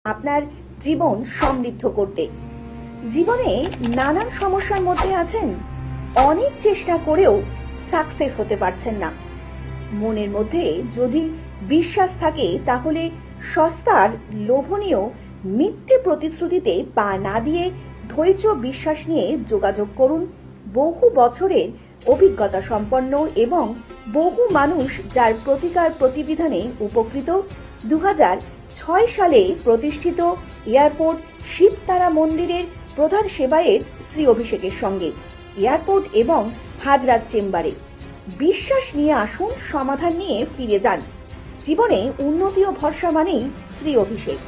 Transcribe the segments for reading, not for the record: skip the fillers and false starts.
আপনার জীবন সমৃদ্ধ করতে। জীবনে নানান সমস্যার মধ্যে আছেন, অনেক চেষ্টা করেও সাকসেস হতে পারছেন না। মনের মধ্যে যদি বিশ্বাস থাকে তাহলে সস্তার লোভনীয় মিথ্যে প্রতিশ্রুতিতে পা না দিয়ে ধৈর্য বিশ্বাস নিয়ে যোগাযোগ করুন বহু বছরের অভিজ্ঞতা সম্পন্ন এবং বহু মানুষ যার প্রতিকার প্রতিবিধানে উপকৃত 2006 সালে প্রতিষ্ঠিত এয়ারপোর্ট শিবতারা মন্দিরের প্রধান সেবায়েত শ্রী অভিষেকের সঙ্গে এয়ারপোর্ট এবং হাজরাত চেম্বারে। বিশ্বাস নিয়ে আসুন, সমাধান নিয়ে ফিরে যান। জীবনে উন্নতি ও ভরসা মানেই শ্রী অভিষেক।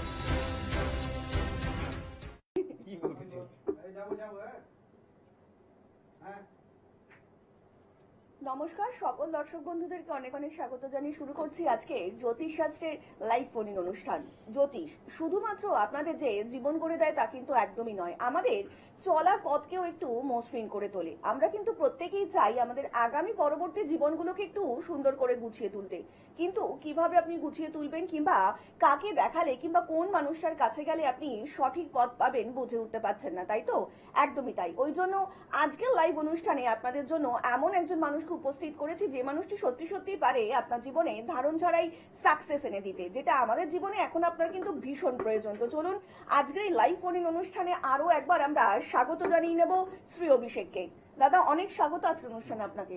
নমস্কার, সকল দর্শক বন্ধুদেরকে অনেক অনেক স্বাগত জানিয়ে শুরু করছি আজকে জ্যোতিষ শাস্ত্রের লাইভ ফোন ইন অনুষ্ঠান। জ্যোতিষ শুধুমাত্র আপনাদের যে জীবন করে দেয় তা কিন্তু একদমই নয়, আমাদের চলার পথকেও একটু মসৃণ করে তোলে। আমরা কিন্তু প্রত্যেকেই চাই আমাদের আগামী পরবর্তী জীবনগুলোকে একটু সুন্দর করে গুছিয়ে তুলতে, কিন্তু কিভাবে আপনি গুছিয়ে তুলবেন কিংবা কাকে দেখালে কিংবা কোন মানুষটার কাছে গেলে আপনি সঠিক পথ পাবেন বুঝে উঠতে পারছেন না, তাই তো? একদমই তাই। ওই জন্য আজকের লাইভ অনুষ্ঠানে আপনাদের জন্য এমন একজন মানুষকে উপস্থিত করেছি যে মানুষটি সত্যি সত্যি পারে আপনার জীবনে ধারণ ছাড়াই সাকসেস এনে দিতে, যেটা আমাদের জীবনে এখন আপনার কিন্তু ভীষণ প্রয়োজন। তো চলুন আজকের এই লাইভ ফোন ইন অনুষ্ঠানে আরো একবার আমরা স্বাগত জানিয়ে নেব শ্রী অভিষেককে। দাদা অনেক স্বাগত আজকের অনুষ্ঠানে আপনাকে।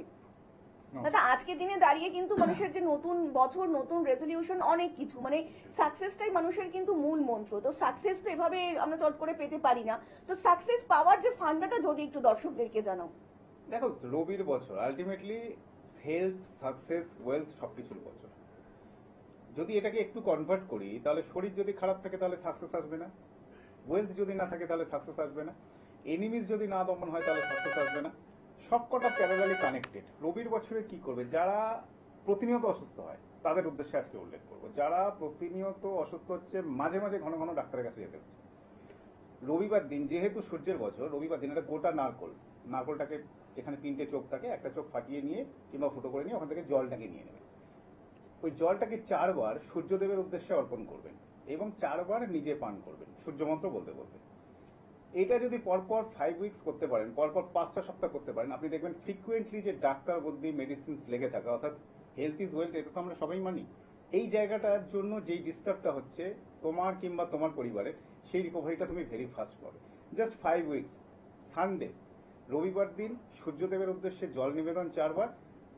দাদা আজকের দিনে দাঁড়িয়ে কিন্তু মানুষের যে নতুন বছর, নতুন রেজলিউশন, অনেক কিছু, মানে সাকসেসটাই মানুষের কিন্তু মূল মন্ত্র। তো সাকসেস তো এভাবে আমরা চট করে পেতে পারি না, তো সাকসেস পাওয়ার যে ফান্ডাটা যদি একটু দর্শকদেরকে জানাও। দেখো, রবির বছর আলটিমেটলি হেলথ, সাকসেস, ওয়েলথ সবকিছুর বছর। যদি এটাকে একটু কনভার্ট করি তাহলে শরীর যদি খারাপ থাকে তাহলে সাকসেস আসবে না, ওয়েলথ যদি না থাকে তাহলে সাকসেস আসবে না, এনিমিজ যদি না দমন হয় তাহলে সাকসেস আসবে না। সবকটা প্যারালালি কানেক্টেড। রবির বছরে কি করবে? যারা প্রতিনিয়ত অসুস্থ হয় তাদের উদ্দেশ্যে আজকে উল্লেখ করবো। যারা প্রতিনিয়ত অসুস্থ হচ্ছে, মাঝে মাঝে ঘন ঘন ডাক্তারের কাছে যেতে হচ্ছে, রবিবার দিন যেহেতু সূর্যের বছর, রবিবার দিন একটা গোটা নারকলটাকে, যেখানে 3টে চোখ থাকে, একটা চোখ ফাটিয়ে নিয়ে কিংবা ফুটো করে নিয়ে ওখান থেকে জলটাকে নিয়ে নেবেন। ওই জলটাকে 4 বার সূর্যদেবের উদ্দেশ্যে অর্পণ করবেন এবং 4 বার নিজে পান করবেন সূর্যমন্ত্র বলতে বলতে। এটা যদি পরপর 5 উইকস করতে পারেন, পরপর 5টা সপ্তাহ করতে পারেন, আপনি দেখবেন ফ্রিকুয়েন্টলি যে ডাক্তার বুদ্ধি মেডিসিনস লেগে থাকা, অর্থাৎ হেলথ ইজ ওয়েলথ, এটা তো আমরা সবাই মানি, এই জায়গাটার জন্য যেই ডিস্টার্বটা হচ্ছে তোমার কিংবা তোমার পরিবারে, সেই রিকভারিটা তুমি ভেরি ফাস্ট পাবে। Just 5 weeks. সানডে, রবিবার দিন সূর্যদেবের উদ্দেশ্যে জল নিবেদন 4 বার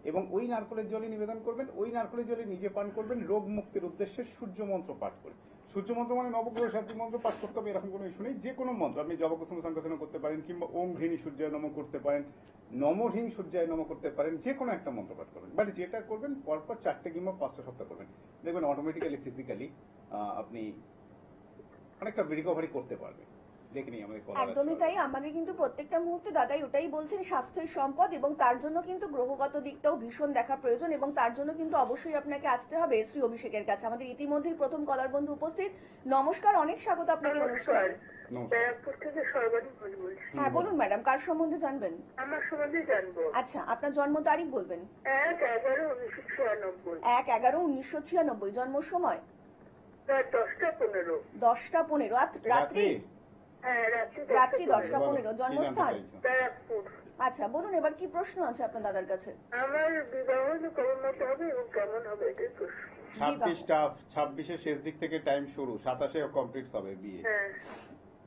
এবং ওই নারকলের জলই নিবেদন করবেন, ওই নারকলের জলে নিজে পান করবেন, রোগ মুক্তির উদ্দেশ্যে সূর্য মন্ত্র পাঠ করে। সূর্য মন্ত্র মানে নবগ্রহ শান্তি মন্ত্র পাঠ করতে হবে এরকম কোনো ইস্যু নেই। যে কোনো মন্ত্র আপনি জবকুসুম সংকোচন করতে পারেন কিংবা ওম ঘৃণী সূর্যায় নম করতে পারেন, নমহীন সূর্যায় নম করতে পারেন, যে কোনো একটা মন্ত্র পাঠ করবেন। বাট যেটা করবেন পরপর 4টে কিংবা 5টা সপ্তাহ করবেন, দেখবেন অটোমেটিক্যালি ফিজিক্যালি আপনি অনেকটা রিকভারি করতে পারবেন। একদমই তাই। আমাদের কিন্তু প্রত্যেকটা মুহূর্তে দাদাই ওটাই বলছেন, স্বাস্থ্যই সম্পদ, এবং তার জন্য কিন্তু গ্রহগত দিকটাও ভীষণ দেখা প্রয়োজন, এবং তার জন্য কিন্তু অবশ্যই আপনাকে আসতে হবে শ্রী অভিষেকের কাছে। আমাদের ইতিমধ্যেই প্রথম কলার বন্ধু উপস্থিত। নমস্কার, অনেক স্বাগত আপনাকে অনুষ্ঠানে। হ্যাঁ বলুন ম্যাডাম, কার সম্বন্ধে জানবেন? আমার সম্বন্ধে জানবো। আচ্ছা, আপনার জন্ম তারিখ বলবেন? 1/11/1996। 1/11/1996। জন্ম সময়? 10টা 15। 10টা 15 রাত্রি? হ্যাঁ, রাত্রি 10টা 15। জন্মস্থান? ব্যারাকপুর। আচ্ছা বলুন, এবার কি প্রশ্ন আছে আপনার দাদার কাছে? আমার বিবাহ কেমন মতো হবে এবং কেমন হবে এটাই প্রশ্ন। 26 শেষ দিক থেকে টাইম শুরু, 27 কমপ্লিট হবে বিয়ে। হ্যাঁ,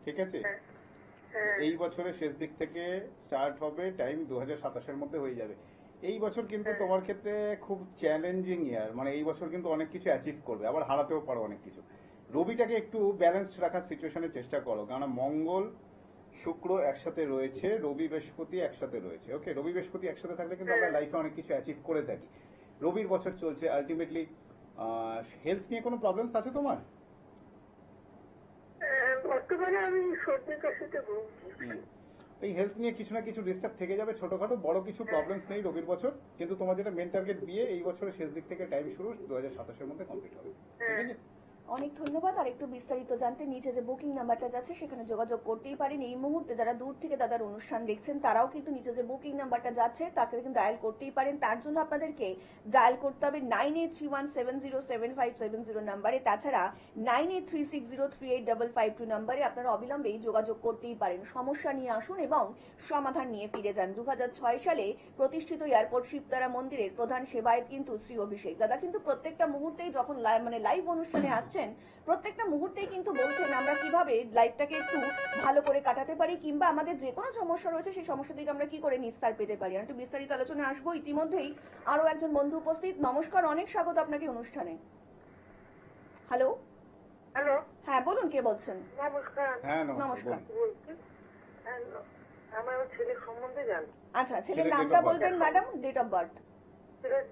ঠিক আছে, হ্যাঁ। এই বছরের শেষ দিক থেকে স্টার্ট হবে, টাইম 2027 মধ্যে হয়ে যাবে। এই বছর কিন্তু তোমার ক্ষেত্রে খুব চ্যালেঞ্জিং ইয়ার, মানে এই বছর কিন্তু অনেক কিছু অ্যাচিভ করবে, আবার হারাতেও পারো অনেক কিছু। রবিটাকে একটু ব্যালেন্সড রাখার সিচুয়েশনের চেষ্টা করো, কারণ মঙ্গল শুক্র একসাথে রয়েছে, রবি বৃহস্পতি একসাথে রয়েছে। ওকে, রবি বৃহস্পতি একসাথে থাকলে কিন্তু আমরা লাইফে অনেক কিছু অ্যাচিভ করে থাকি। রবির বছর চলছে আলটিমেটলি। হেলথ নিয়ে কোনো প্রবলেমস আছে তোমার? বর্তমানে আমি সর্দি কাশিতে ভুগছি। এই হেলথ নিয়ে কিছু না কিছু ডিস্টার্ব থেকে যাবে, ছোটখাটো, বড় কিছু প্রবলেমস নেই রবির বছর, কিন্তু তোমার যেটা মেন টার্গেট বিয়ে, এই বছরের শেষ দিক থেকে টাইম শুরু, 2027 মধ্যে কমপ্লিট হবে। ঠিক আছে, অনেক ধন্যবাদ। আর একটু বিস্তারিত জানতে নিচে যে বুকিং নাম্বারটা যাচ্ছে সেখানে যোগাযোগ করতেই পারেন। এই মুহূর্তে যারা দূর থেকে দাদার অনুষ্ঠান দেখছেন তারাও কিন্তু নিচে যে বুকিং নাম্বারটা যাচ্ছে তাকে কিন্তু ডায়াল করতেই পারেন। তার জন্য আপনাদেরকে ডায়াল করতে হবে 9831707570 নাম্বারে। তাছাড়া 9836038552 নাম্বারে আপনারা অবিলম্বে যোগাযোগ করতেই পারেন। সমস্যা নিয়ে আসুন এবং সমাধান নিয়ে ফিরে যান। 2006 সালে প্রতিষ্ঠিত এয়ারপোর্ট শিবতারা মন্দিরের প্রধান সেবায়ত কিন্তু শ্রী অভিষেক দাদা কিন্তু প্রত্যেকটা মুহূর্তেই যখন লাইভ অনুষ্ঠানে আসছেন প্রত্যেকটা মুহূর্তেই কিন্তু বলছেন আমরা কিভাবে লাইফটাকে একটু ভালো করে কাটাতে পারি কিংবা আমাদের যে কোনো সমস্যা রয়েছে সেই সমস্যা থেকে আমরা কি করে নিস্তার পেতে পারি। একটু বিস্তারিত আলোচনা আসবো। ইতিমধ্যেই আরো একজন বন্ধু উপস্থিত। নমস্কার, অনেক স্বাগত আপনাকে অনুষ্ঠানে। হ্যালো। হ্যালো, হ্যাঁ বলুন, কে বলছেন? নমস্কার। হ্যাঁ নমস্কার। বলুন। বলছি হ্যাঁ, আমার ছেলের সম্বন্ধে জানতে। আচ্ছা, ছেলের ছেলের নামটা date of birth। বলবেন ম্যাডাম, ডেট অফ বার্থ। ছেলের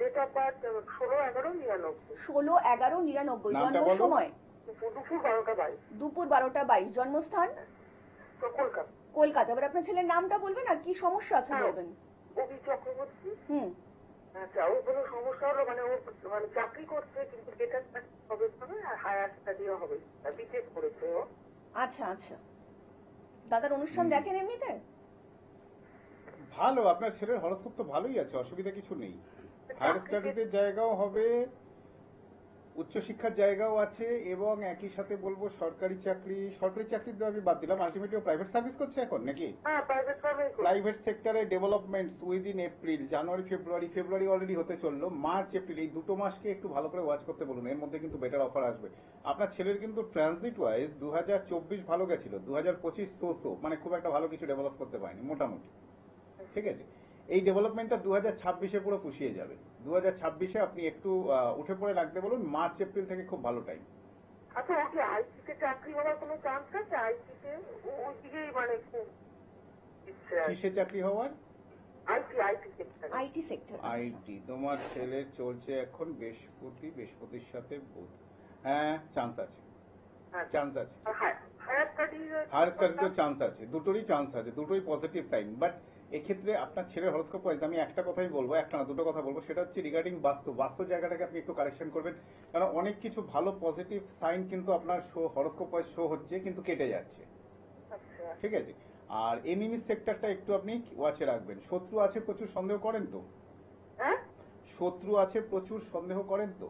ডেট অফ বার্থ 16/11/99, 16/11/99। নামটা জন্ম বলো। সময় দুপুর 12টা 22, দুপুর 12টা 22। জন্মস্থান তো কলকাতা। কলকাতা। এবার আপনার ছেলের নামটা বলবেন আর কি সমস্যা আছে হ্যাঁ। বলবেন। অভি চক্রবর্তী। হুম। আচ্ছা, ওর কোনো সমস্যা হলো মানে ওর মানে চাকরি করছে কিন্তু যেটা হবে না, আর হায়ার স্টাডিও হবে, বিটেক করেছে ও। আচ্ছা আচ্ছা, দাদার অনুষ্ঠান দেখেন এমনিতে? ভালো, আপনার ছেলের হরস্কোপ তো ভালোই আছে, অসুবিধা কিছু নেই। হায়ার স্টাডিজের জায়গাও হবে, উচ্চশিক্ষার জায়গাও আছে এবং একই সাথে বলবো সরকারি চাকরি তো আমি বাদ দিলাম, আলটিমেটলি প্রাইভেট সার্ভিস করছে এখন নাকি? হ্যাঁ, প্রাইভেট ফার্মে প্রাইভেট সেক্টরে ডেভেলপমেন্টস উইদিন এপ্রিল, জানুয়ারি ফেব্রুয়ারি অলরেডি হতে চললো, মার্চ এপ্রিল এই দুটো মাসকে একটু ভালো করে ওয়াচ করতে বলুন। এর মধ্যে কিন্তু বেটার অফার আসবে। আপনার ছেলের কিন্তু ট্রানজিট ওয়াইজ 2024 ভালো গেছিল, 2025 সো মানে খুব একটা ভালো কিছু ডেভেলপ করতে পারেনি মোটামুটি। ঠিক আছে, এই ডেভেলপমেন্টটা 2026-এ পুরো পুষিয়ে যাবে। 2026-এ আপনি একটু উঠে পড়ে রাখতে বলুন, মার্চ এপ্রিল থেকে খুব ভালো টাইম। আচ্ছা, ওর কি আইটিতে চাকরি হওয়ার কোনো চান্স আছে? আইটিতে ওই দিকেই মানে খুব ইচ্ছে আছে। কিসে চাকরি হওয়ার? IT sector. IT sector. IT. তোমার ছেলের চলছে এখন বৃহস্পতির সাথে বুধ। হ্যাঁ, চান্স আছে, চান্স আছে। হায়ার স্টাডি হায়ার স্টাডিজের চান্স আছে, দুটোরই চান্স আছে, দুটোই পজিটিভ সাইন। বাট এক্ষেত্রে আপনার ছেলের হরস্কোপ ওয়াইজ আমি একটা কথাই বলবো, একটা না দুটো কথা বলবো, সেটা হচ্ছে রিগার্ডিং বাস্তু জায়গাটাকে আপনি একটু কারেকশন করবেন। কারণ অনেক কিছু ভালো পজিটিভ সাইন কিন্তু আপনার হরস্কোপ ওয়াইজ শো হচ্ছে কিন্তু কেটে যাচ্ছে। আচ্ছা। ঠিক আছে, আর এনিমি সেক্টরটা একটু আপনি ওয়াচে রাখবেন। শত্রু আছে প্রচুর, সন্দেহ করেন তো? হ্যাঁ, শত্রু আছে প্রচুর, সন্দেহ করেন তো?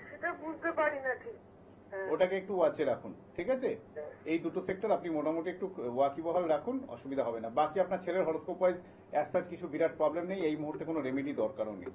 সেটা বুঝতে পারি না ঠিক। হ্যাঁ। ওটাকে একটু ওয়াচে রাখুন। ঠিক আছে, এই দুটো সেক্টর আপনি মোটামুটি একটু ওয়াকিবহাল রাখুন, অসুবিধা হবে না। বাকি আপনার ছেলের হরস্কোপ ওয়াইজ অ্যাজ সাচ কিছু বিরাট প্রবলেম নেই, এই মুহূর্তে কোনো রেমেডি দরকারও নেই।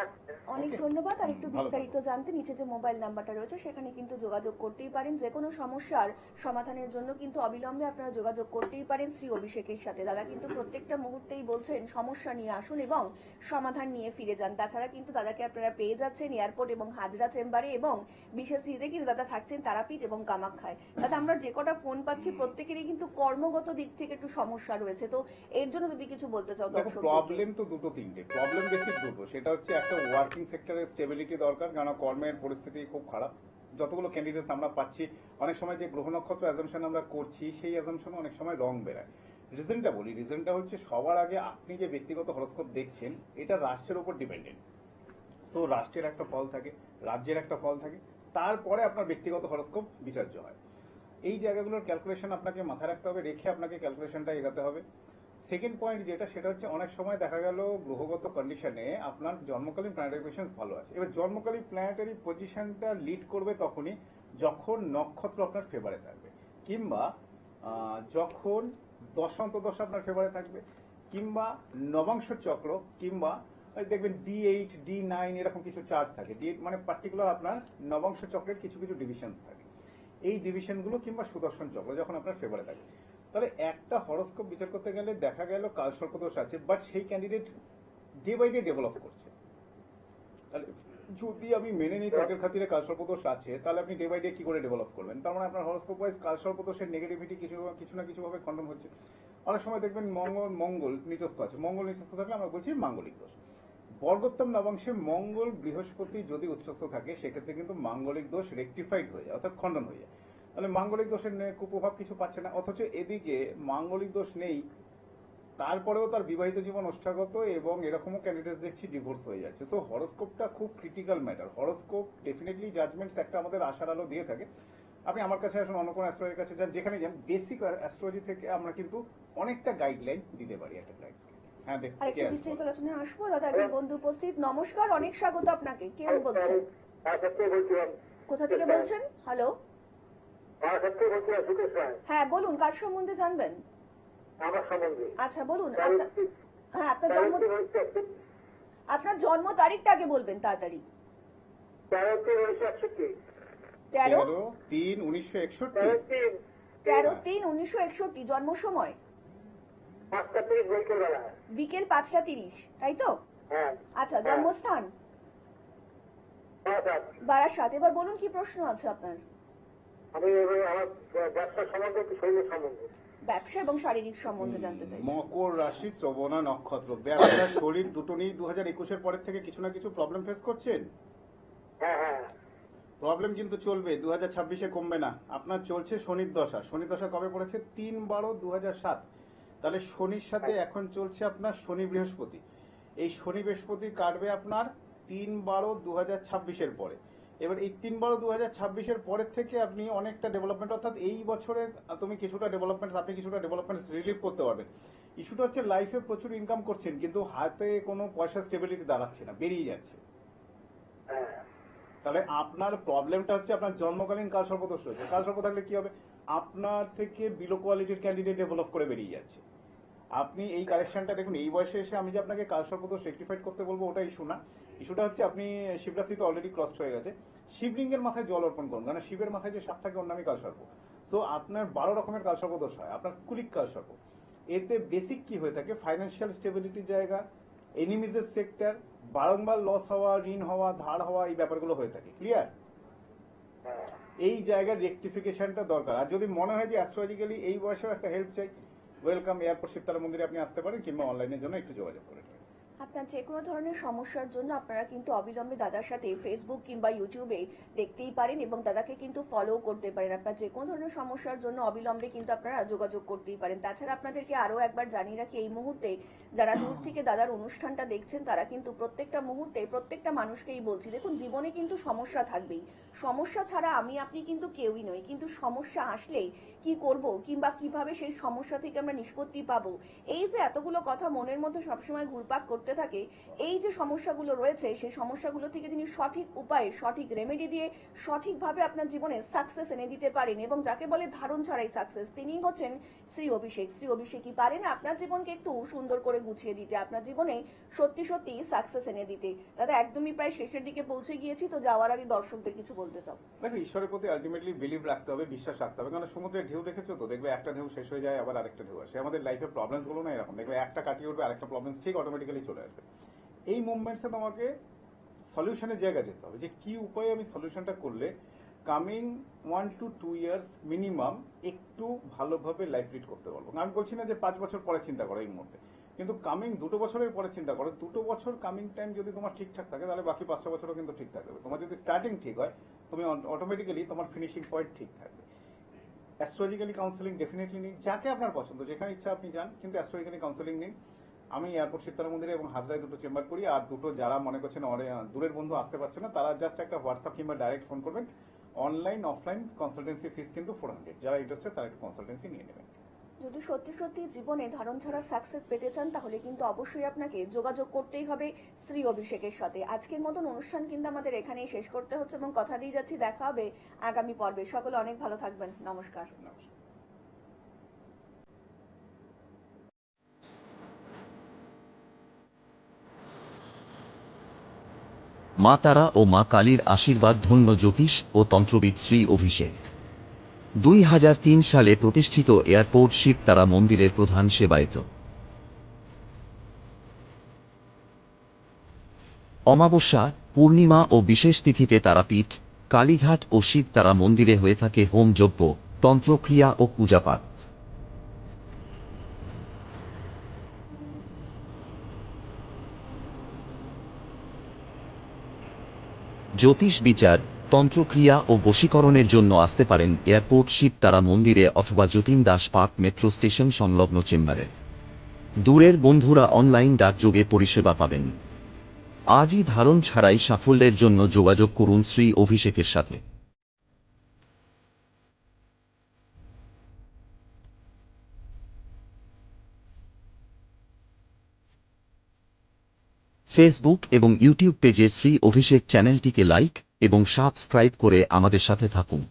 আচ্ছা। অনেক Okay. ধন্যবাদ। আর একটু ভালো বিস্তারিত জানতে নিচে যে মোবাইল নাম্বারটা রয়েছে সেখানে কিন্তু যোগাযোগ করতেই পারেন। যে কোনো সমস্যার সমাধানের জন্য কিন্তু অবিলম্বে আপনারা যোগাযোগ করতেই পারেন শ্রী অভিষেকের সাথে। দাদা কিন্তু প্রত্যেকটা মুহূর্তেই বলছেন সমস্যা নিয়ে আসুন এবং সমাধান নিয়ে ফিরে যান। তাছাড়া কিন্তু দাদাকে আপনারা পেয়ে যাচ্ছেন এয়ারপোর্ট এবং হাজরা চেম্বারে এবং বিশেষ সিরিজে কিন্তু দাদা থাকছেন তারাপীঠ এবং কামাখ্যায়। দাদা আমরা যে কটা ফোন পাচ্ছি প্রত্যেকেরই কিন্তু কর্মগত দিক থেকে একটু সমস্যা রয়েছে, তো এর জন্য যদি কিছু বলতে চাও দেখো, দর্শকদেরকে। প্রবলেম তো দুটো তিনটে, প্রবলেম বেসিক দুটো। সেটা হচ্ছে একটা ওয়ার্কিং সেক্টরের স্টেবিলিটি দরকার, কারণ কর্মের পরিস্থিতি খুব খারাপ। যতগুলো ক্যান্ডিডেটস আমরা পাচ্ছি, অনেক সময় যে গ্রহ নক্ষত্র অ্যাজাম্পশন আমরা করছি সেই অ্যাজাম্পশন অনেক সময় রং বেরায়। রিজনটা হচ্ছে সবার আগে আপনি যে ব্যক্তিগত হরস্কোপ দেখছেন এটা রাষ্ট্রের উপর ডিপেন্ডেন্ট। সো রাষ্ট্রের একটা ফল থাকে, রাজ্যের একটা ফল থাকে, তারপরে আপনার ব্যক্তিগত হরস্কোপ বিচার্য হয়। এই জায়গাগুলোর ক্যালকুলেশন আপনাকে মাথায় রাখতে হবে, রেখে আপনাকে ক্যালকুলেশনটা এগাতে হবে। সেকেন্ড পয়েন্ট যেটা, সেটা হচ্ছে অনেক সময় দেখা গেল গ্রহগত কন্ডিশনে আপনার জন্মকালীন প্ল্যানেটারি পজিশন ভালো আছে। এবার জন্মকালীন প্ল্যানেটারি পজিশনটা লিড করবে তখনই যখন নক্ষত্র আপনার ফেভারে থাকবে, কিংবা যখন দশান্তদশা আপনার ফেভারে থাকবে, কিংবা নবাংশ চক্র, কিংবা দেখবেন D8 D9 এরকম কিছু চার্ট থাকে। D8 মানে পার্টিকুলার আপনার নবাংশ চক্রের কিছু কিছু ডিভিশনস থাকে। এই ডিভিশনগুলো কিংবা সুদর্শন চক্র যখন আপনার ফেভারে থাকে, তাহলে একটা হরস্কোপ বিচার করতে গেলে দেখা গেল কালসর্পদোষ আছে, বাট সেই candidate day by day develop করছে। তাহলে যদি আমি মেনে নিই ত্বকের খাতিরে কালসর্পদোষ আছে, তাহলে আপনি ডে বাই ডে কি করে ডেভেলপ করবেন? তার মানে আপনার হরস্কোপ ওয়াইজ কালসর্পদোষের নেগেটিভিটি কিছু না কিছু ভাবে খণ্ডন হচ্ছে। অনেক সময় দেখবেন মঙ্গল নিচস্থ আছে, মঙ্গল নিচস্থ থাকলে আমরা বলছি মাঙ্গলিক দোষ। বর্গোত্তম নবাংশে মঙ্গল বৃহস্পতি যদি উচ্চস্থ থাকে সেক্ষেত্রে কিন্তু মাঙ্গলিক দোষ রেকটিফাইড হয়ে যায়, অর্থাৎ খণ্ডন হয়ে যায়। তাহলে মাঙ্গলিক দোষের কুপ্রভাব কিছু পাচ্ছে না, অথচ এদিকে মাঙ্গলিক দোষ নেই তারপরেও তার বিবাহিত জীবন ওষ্ঠাগত এবং এরকমও ক্যান্ডিডেট দেখছি ডিভোর্স হয়ে যাচ্ছে। সো হরোস্কোপটা খুব critical matter. Horoscope definitely judgements একটা আমাদের আশার আলো দিয়ে থাকে। আপনি আমার কাছে আসুন, অন্য কোনো অ্যাস্ট্রোলজির কাছে যান, যেখানে যান বেসিক অ্যাস্ট্রোলজি থেকে আমরা কিন্তু অনেকটা গাইডলাইন দিতে পারি একটা ক্লায়েন্টকে। হ্যাঁ দেখ, আরেকটা বিস্তারিত আলোচনায় আসবো। দাদা একজন বন্ধু উপস্থিত। নমস্কার, অনেক স্বাগত আপনাকে। কে বলছেন? বলছিলাম কোথা থেকে বলছেন? হ্যালো, বলছিলাম সুকেশ রায়, হ্যাঁ বলুন, কার সম্বন্ধে জানবেন? আমার সম্বন্ধে। আচ্ছা বলুন। হ্যাঁ, আপনার জন্ম তারিখটা আগে বলবেন তাড়াতাড়ি। 13/3/1961। 13/3/1961 জন্ম সময় 5:30 বিকেলবেলা। বিকেল 5:30, তাই তো? হ্যাঁ। আচ্ছা, জন্মস্থান বারাসাত। এবার বলুন কি প্রশ্ন আছে আপনার? আমি আমার ব্যবসা সম্বন্ধে, একটু শরীরের সম্বন্ধে, ব্যবসা এবং শারীরিক সম্বন্ধে জানতে চাই। মকর রাশি, শ্রবণা নক্ষত্র। ব্যবসা শরীর দুটো নিয়ে 2021-এর পরের থেকে কিছু না কিছু প্রবলেম ফেস করছেন। হ্যাঁ হ্যাঁ। প্রবলেম কিন্তু চলবে, 2026-এ কমবে না। আপনার চলছে শনির দশা। শনির দশা কবে পড়েছে? 3/12/2007। তাহলে শনির সাথে এখন চলছে আপনার শনি বৃহস্পতি। এই শনি বৃহস্পতি কাটবে আপনার 3/12/2026-এর পরে। এবার এই 3/12/2026-এর পরের থেকে আপনি অনেকটা ডেভেলপমেন্ট, অর্থাৎ এই বছরের তুমি কিছুটা ডেভেলপমেন্ট, আপনি কিছুটা ডেভেলপমেন্ট রিলিভ করতে পারবেন। ইস্যুটা হচ্ছে লাইফে প্রচুর ইনকাম করছেন কিন্তু হাতে কোনো পয়সা স্টেবিলিটি দাঁড়াচ্ছে না, বেরিয়ে যাচ্ছে। তাহলে আপনার প্রবলেমটা হচ্ছে আপনার জন্মকালীন কালসর্পদোষ রয়েছে। কালসর্প থাকলে কি হবে? আপনার থেকে বিলো কোয়ালিটির ক্যান্ডিডেট ডেভেলপ করে বেরিয়ে যাচ্ছে। আপনি এই কারেকশনটা দেখুন, এই বয়সে এসে আমি যে আপনাকে কালসর্পদোষ রেকটিফাইড করতে বলবো ওটা ইস্যু না। ইস্যুটা হচ্ছে আপনি শিবরাত্রি তো অলরেডি ক্রস হয়ে গেছে, শিবলিঙ্গের মাথায় জল অর্পণ করুন, কারণ শিবের মাথায় যে সাপ থাকে ওর নামই কালসর্প। সো আপনার 12 রকমের কালসর্পদোষ হয়, আপনার কুলিক কালসর্প। এতে বেসিক কি হয়ে থাকে? ফাইন্যান্সিয়াল স্টেবিলিটির জায়গা, এনিমিজের সেক্টর, বারংবার লস হওয়া, ঋণ হওয়া, ধার হওয়া, এই ব্যাপারগুলো হয়ে থাকে। ক্লিয়ার? এই জায়গার রেকটিফিকেশনটা দরকার। আর যদি মনে হয় যে অ্যাস্ট্রোলজিক্যালি এই বয়সেও একটা হেল্প চাই, ওয়েলকাম, এয়ারপোর্ট শিবতলা মন্দিরে আপনি আসতে পারেন, কিংবা অনলাইনের জন্য একটু যোগাযোগ করে নেবেন। আপনার যে কোনো ধরনের সমস্যার জন্য আপনারা কিন্তু অবিলম্বে দাদার সাথে ফেসবুক কিংবা ইউটিউবে দেখতেই পারেন এবং দাদাকে কিন্তু ফলো করতে পারেন। আপনার যে কোনো ধরনের সমস্যার জন্য অবিলম্বে কিন্তু আপনারা যোগাযোগ করতেই পারেন। তাছাড়া আপনাদেরকে আরো একবার জানিয়ে রাখি, এই মুহূর্তে যারা দূর থেকে দাদার অনুষ্ঠানটা দেখছেন তারা কিন্তু প্রত্যেকটা মুহূর্তে প্রত্যেকটা মানুষকেই বলছি, দেখুন জীবনে কিন্তু সমস্যা থাকবেই। সমস্যা ছাড়া আমি আপনি কিন্তু কেউই নই, কিন্তু সমস্যা আসলেই কি করব কিংবা কিভাবে সেই সমস্যা থেকে আমরা নিষ্পত্তি পাবো, এই যে এতগুলো কথা মনের মধ্যে সবসময় ঘুরপাক করতে থাকে, এই যে সমস্যাগুলো রয়েছে সেই সমস্যাগুলো থেকে যিনি সঠিক উপায়ে সঠিক রেমেডি দিয়ে সঠিকভাবে আপনার জীবনে সাকসেস এনে দিতে পারেন এবং যাকে বলে ধারণ ছাড়াই সাকসেস, তিনিই হচ্ছেন শ্রী অভিষেক। শ্রী অভিষেকই পারেন আপনার জীবনকে একটু সুন্দর করে গুছিয়ে দিতে, আপনার জীবনে সত্যি সত্যি সাকসেস এনে দিতে। দাদা একদমই প্রায় শেষের দিকে পৌঁছে গিয়েছি, তো যাওয়ার আগে দর্শকদের কিছু বলতে চাও? দেখো, ঈশ্বরের প্রতি আলটিমেটলি বিলিভ রাখতে হবে, বিশ্বাস রাখতে হবে। কারণ সমুদ্রের ঢেউ দেখেছো তো, দেখবে একটা ঢেউ শেষ হয়ে যায় আবার আরেকটা ঢেউ আসে। আমাদের লাইফের প্রবলেমস গুলো না এরকম, দেখবে একটা কাটিয়ে উঠবে আরেকটা প্রবলেমস ঠিক অটোমেটিক্যালি চলে আসবে। এই মুভমেন্টসে তোমাকে সলিউশনের জায়গা যেতে হবে, যে কি উপায়ে আমি সলিউশনটা করলে কামিং 1 to 2 ইয়ার্স মিনিমাম একটু ভালোভাবে লাইফ লিড করতে পারবো। আমি বলছি না যে 5 বছর পরে চিন্তা করো এই মুহূর্তে, কিন্তু কামিং 2 বছরের পরে চিন্তা করো। 2 বছর কামিং টাইম যদি তোমার ঠিকঠাক থাকে তাহলে বাকি 5টা বছরও কিন্তু ঠিক থাকবে। তোমার যদি স্টার্টিং ঠিক হয় তুমি অটোমেটিক্যালি তোমার ফিনিশিং পয়েন্ট ঠিক থাকবে। অ্যাস্ট্রোলজিক্যালি কাউন্সেলিং ডেফিনেটলি নিন, যাকে আপনার পছন্দ, যেখানে ইচ্ছা আপনি যান, কিন্তু অ্যাস্ট্রোলজিক্যালি কাউন্সেলিং নিন। আমি এয়ারপোর্ট শিবতলা মন্দিরে এবং হাজরায় দুটো চেম্বার করি। আর দুটো যারা মনে করছেন দূরের বন্ধু আসতে পারছে না, তারা জাস্ট একটা হোয়াটসঅ্যাপ কিংবা ডাইরেক্ট ফোন করবেন। অনলাইন অফলাইন কনসালটেন্সি ফিস কিন্তু 400। যারা ইন্টারেস্টেড তারা একটু কনসালটেন্সি নিয়ে নেবেন। যদি সত্যি সত্যি জীবনে ধারণ ছাড়া সাকসেস পেতে চান তাহলে কিন্তু অবশ্যই আপনাকে যোগাযোগ করতেই হবে শ্রী অভিষেকের সাথে। আজকের মতন অনুষ্ঠান কিন্তু আমাদের এখানেই শেষ করতে হচ্ছে এবং কথা দিয়ে যাচ্ছি দেখা হবে আগামী পর্বে। সকলে অনেক ভালো থাকবেন। নমস্কার। মা তারা ও মা কালীর আশীর্বাদ ধন্য জ্যোতিষ ও তন্ত্রবিদ শ্রী অভিষেক 2003 সালে প্রতিষ্ঠিত এয়ারপোর্ট শিবতারা মন্দিরের প্রধান সেবায়েত। অমাবস্যা, পূর্ণিমা ও বিশেষ তিথিতে তারাপীঠ, কালীঘাট ও শিবতারা মন্দিরে হয়ে থাকে হোম যজ্ঞ, তন্ত্রক্রিয়া ও পূজাপাঠ। জ্যোতিষ বিচার, তন্ত্রক্রিয়া ও বশীকরণের জন্য আসতে পারেন এয়ারপোর্ট শিবতারা মন্দিরে অথবা Jatin Das park metro station সংলগ্ন চেম্বারে। দূরের বন্ধুরা অনলাইন ডাকযোগে পরিষেবা পাবেন। আজই ধারণ ছাড়াই সাফল্যের জন্য যোগাযোগ করুন শ্রী অভিষেকের সাথে। ফেসবুক এবং ইউটিউব পেজে শ্রী অভিষেক চ্যানেলটিকে লাইক এবং সাবস্ক্রাইব করে আমাদের সাথে থাকুন।